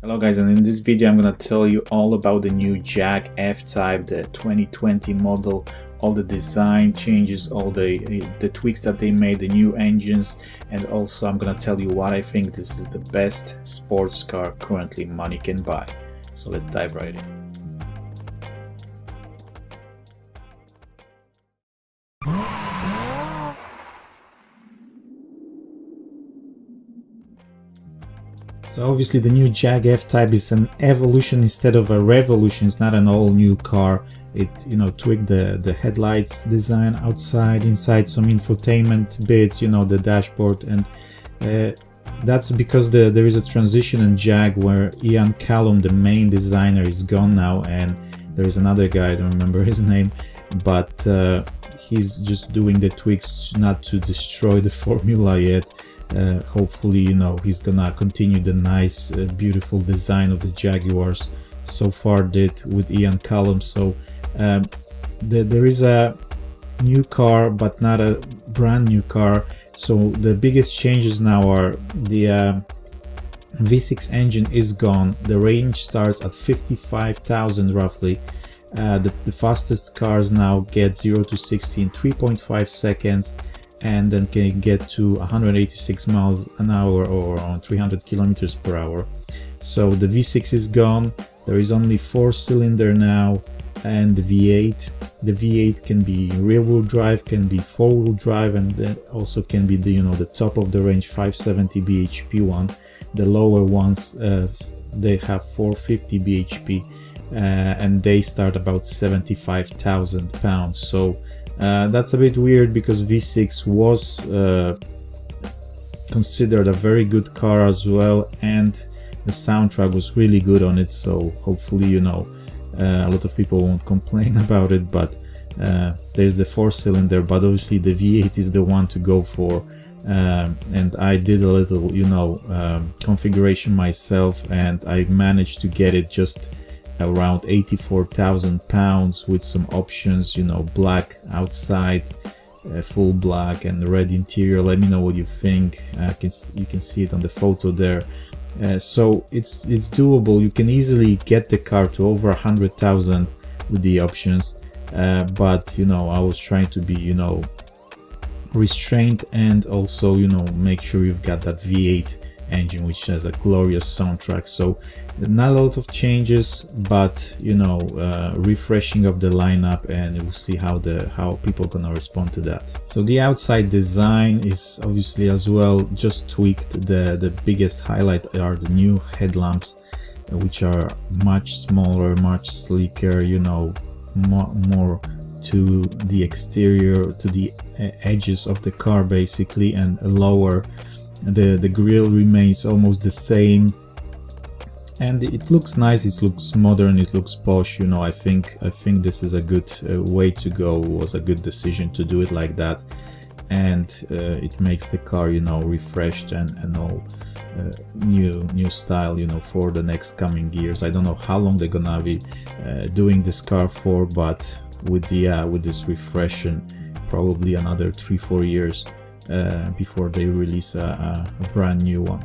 Hello guys, and in this video I'm gonna tell you all about the new Jag F-Type, the 2020 model, all the design changes, all the tweaks that they made, the new engines, and also I'm gonna tell you why I think this is the best sports car currently money can buy. So let's dive right in. So obviously the new Jag F-Type is an evolution instead of a revolution. It's not an all new car. It, tweaked the headlights design outside, inside some infotainment bits, the dashboard, and that's because there is a transition in Jag where Ian Callum, the main designer, is gone now, and there is another guy, I don't remember his name, but he's just doing the tweaks not to destroy the formula yet. Hopefully, he's gonna continue the nice, beautiful design of the Jaguars so far did with Ian Callum. So there is a new car, but not a brand new car. So the biggest changes now are the V6 engine is gone. The range starts at 55,000 roughly. The fastest cars now get 0 to 60 in 3.5 seconds. And then can get to 186 miles an hour or around 300 kilometers per hour. So the V6 is gone. There is only 4-cylinder now, and the V8. The V8 can be rear-wheel drive, can be four-wheel drive, and then also can be the top of the range 570 bhp one. The lower ones they have 450 bhp, and they start about 75,000 pounds. So that's a bit weird because V6 was considered a very good car as well, and the soundtrack was really good on it. So hopefully, a lot of people won't complain about it. But there's the 4-cylinder, but obviously the V8 is the one to go for. And I did a little, configuration myself, and I managed to get it just around 84,000 pounds with some options, black outside, full black, and red interior. Let me know what you think. You can see it on the photo there. So it's doable. You can easily get the car to over 100,000 with the options, but I was trying to be restrained, and also make sure you've got that V8 engine, which has a glorious soundtrack. So not a lot of changes, but refreshing of the lineup, and we'll see how people are gonna respond to that. So the outside design is obviously as well just tweaked. The biggest highlight are the new headlamps, which are much smaller, much sleeker, more to the exterior, to the edges of the car basically, and lower. The grille remains almost the same, and it looks nice, it looks modern, it looks posh. I think this is a good way to go. It was a good decision to do it like that, and it makes the car refreshed and all new style for the next coming years. I don't know how long they're gonna be doing this car for, but with this refresh, and probably another 3-4 years before they release a brand new one.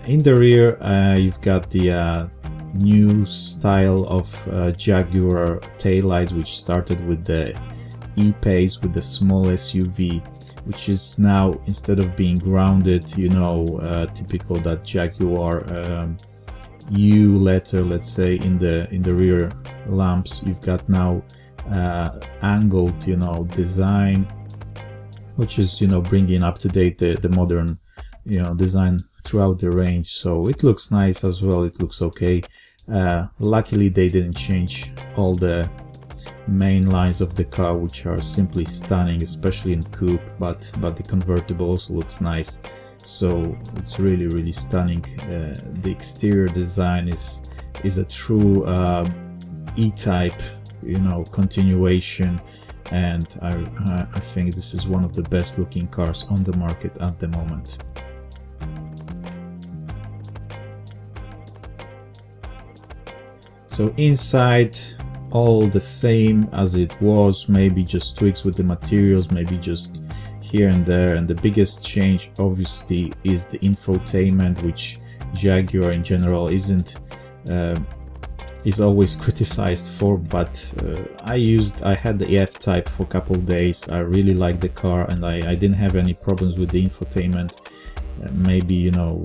In the rear, you've got the new style of Jaguar taillights, which started with the E-Pace, with the small SUV, which is now, instead of being grounded, typical that Jaguar U letter, let's say, in the rear lamps, you've got now angled design, which is bringing up to date the modern design throughout the range. So it looks nice as well, it looks okay. Luckily they didn't change all the main lines of the car, which are simply stunning, especially in coupe, but the convertible also looks nice. So it's really stunning. The exterior design is a true E-Type continuation, and I think this is one of the best looking cars on the market at the moment. So inside, all the same as it was, maybe just tweaks with the materials, maybe just here and there. And the biggest change obviously is the infotainment, which Jaguar in general is always criticized for, but I had the F-Type for a couple of days. I really like the car, and I didn't have any problems with the infotainment. Maybe, you know,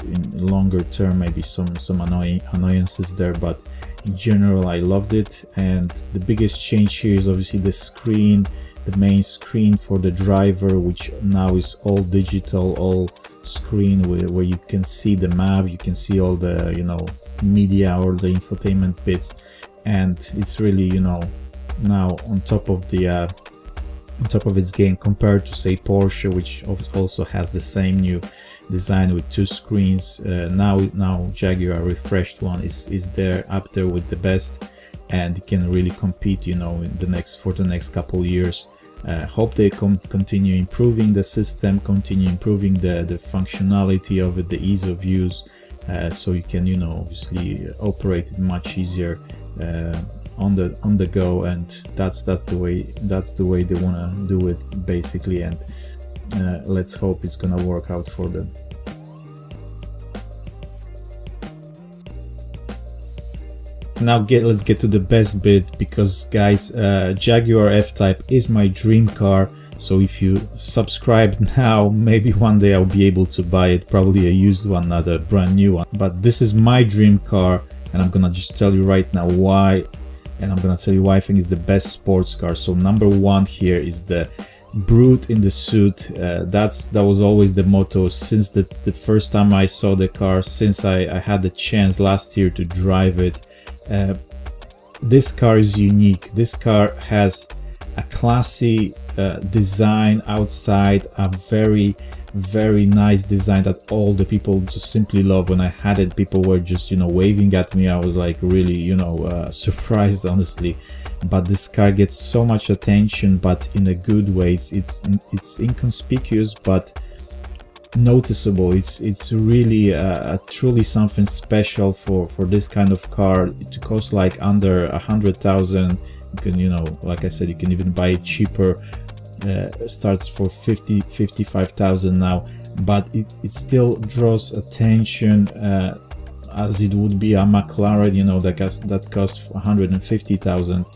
in longer term, maybe some annoyances there, but in general I loved it. And the biggest change here is obviously the screen, the main screen for the driver, which now is all digital, all screen where you can see the map, you can see all the, you know, media or the infotainment bits, and it's really, you know, now on top of its game compared to, say, Porsche, which also has the same new design with 2 screens. Now Jaguar refreshed one is there, up there with the best, and it can really compete, you know, in for the next couple years. Hope they continue improving the system, continue improving the functionality of it, the ease of use, so you can, you know, obviously operate it much easier on the go, and that's the way they want to do it, basically. And let's hope it's gonna work out for them. Now let's get to the best bit, because guys, Jaguar F-Type is my dream car. So if you subscribe now, maybe one day I'll be able to buy it, probably a used one, not a brand new one. But this is my dream car, and I'm gonna just tell you right now why, and I'm gonna tell you why I think it's the best sports car. So number one here is the Brute in the suit. That was always the motto since the first time I saw the car, since I had the chance last year to drive it. This car is unique. This car has a classy design outside, a very nice design that all the people just simply love. When I had it, people were just, you know, waving at me. I was like really, you know, surprised, honestly. But this car gets so much attention, but in a good way. It's inconspicuous but noticeable. It's really truly something special for this kind of car. To cost like under 100,000. You can, you know, like I said, you can even buy it cheaper. Starts for 55,000 now, but it still draws attention, as it would be a McLaren, you know, that costs 150,000,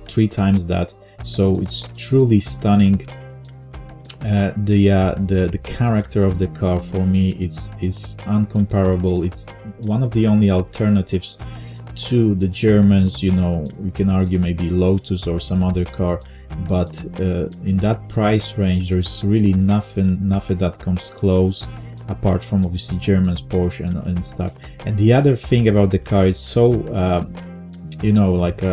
3 times that. So it's truly stunning. The character of the car for me is uncomparable. It's one of the only alternatives to the Germans. You know, we can argue maybe Lotus or some other car, but in that price range there's really nothing that comes close, apart from obviously Germans, Porsche and stuff. And the other thing about the car is so you know, like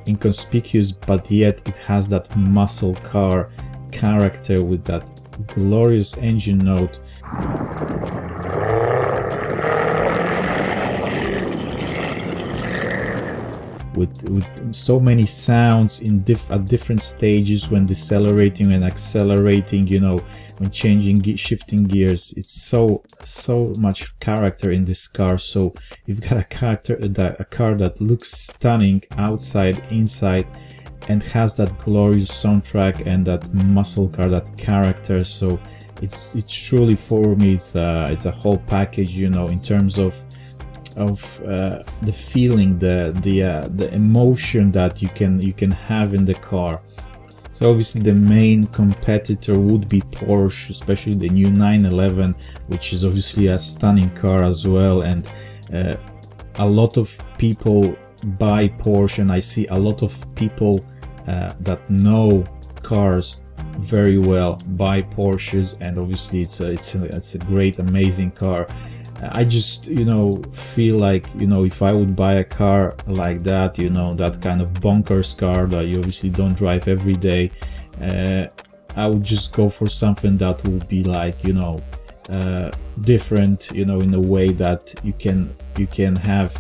inconspicuous, but yet it has that muscle car character with that glorious engine note. With so many sounds at different stages, when decelerating and accelerating, you know, when shifting gears. It's so much character in this car. So you've got a car that looks stunning outside, inside, and has that glorious soundtrack and that muscle car, that character. So it's truly, for me, it's a whole package, you know, in terms of the feeling, the emotion that you can have in the car. So obviously the main competitor would be Porsche, especially the new 911, which is obviously a stunning car as well. And a lot of people buy Porsche, and I see a lot of people that know cars very well buy Porsches, and obviously it's a great, amazing car. I just, you know, feel like, you know, if I would buy a car like that, you know, that kind of bonkers car that you obviously don't drive every day, I would just go for something that will be like, you know, different, you know, in a way that you can have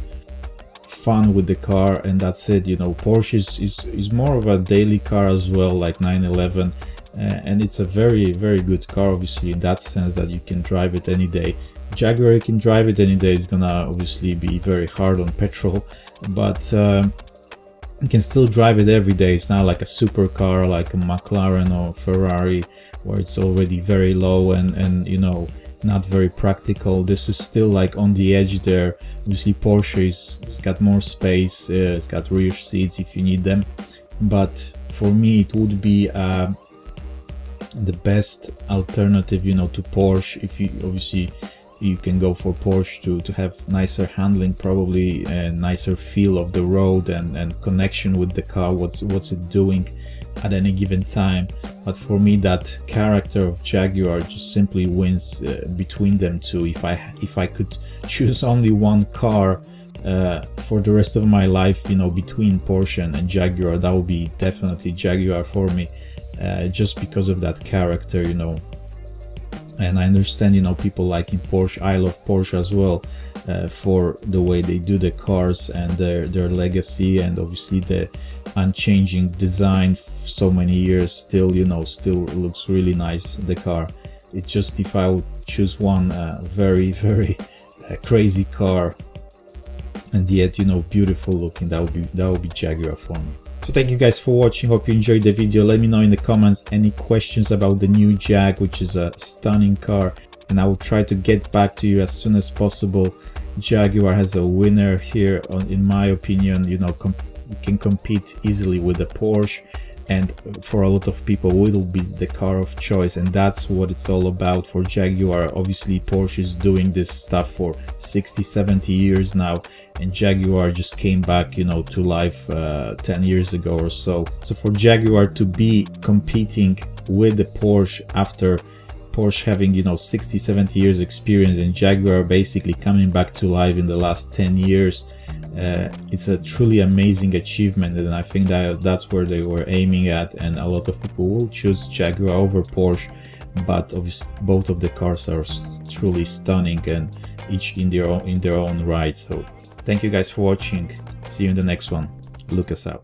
fun with the car, and that's it. You know, Porsche is more of a daily car as well, like 911, and it's a very good car, obviously, in that sense that you can drive it any day. Jaguar, you can drive it any day. It's gonna obviously be very hard on petrol, but you can still drive it every day. It's not like a supercar like a McLaren or Ferrari, where it's already very low and you know, not very practical. This is still like on the edge there. Obviously Porsche it's got more space, it's got rear seats if you need them, but for me it would be the best alternative, you know, to Porsche. If you obviously you can go for Porsche to have nicer handling, probably, and nicer feel of the road and connection with the car, what's it doing at any given time. But for me, that character of Jaguar just simply wins between them two. If I could choose only one car for the rest of my life, you know, between Porsche and Jaguar, that would be definitely Jaguar for me, just because of that character, you know. And I understand, you know, people liking Porsche. I love Porsche as well, for the way they do the cars and their legacy, and obviously the unchanging design so many years. Still, you know, still looks really nice, the car. It just, if I would choose one very crazy car and yet, you know, beautiful looking, that would be Jaguar for me. So thank you guys for watching, hope you enjoyed the video. Let me know in the comments any questions about the new Jag, which is a stunning car, and I will try to get back to you as soon as possible. Jaguar has a winner here, in my opinion. You know, can compete easily with the Porsche, and for a lot of people will be the car of choice, and that's what it's all about for Jaguar. Obviously Porsche is doing this stuff for 60-70 years now, and Jaguar just came back, you know, to life 10 years ago or so. So for Jaguar to be competing with the Porsche after Porsche having, you know, 60-70 years experience, and Jaguar basically coming back to life in the last 10 years, it's a truly amazing achievement, and I think that's where they were aiming at, and a lot of people will choose Jaguar over Porsche. But obviously both of the cars are truly stunning, and each in their own right. So thank you guys for watching, see you in the next one, look us out.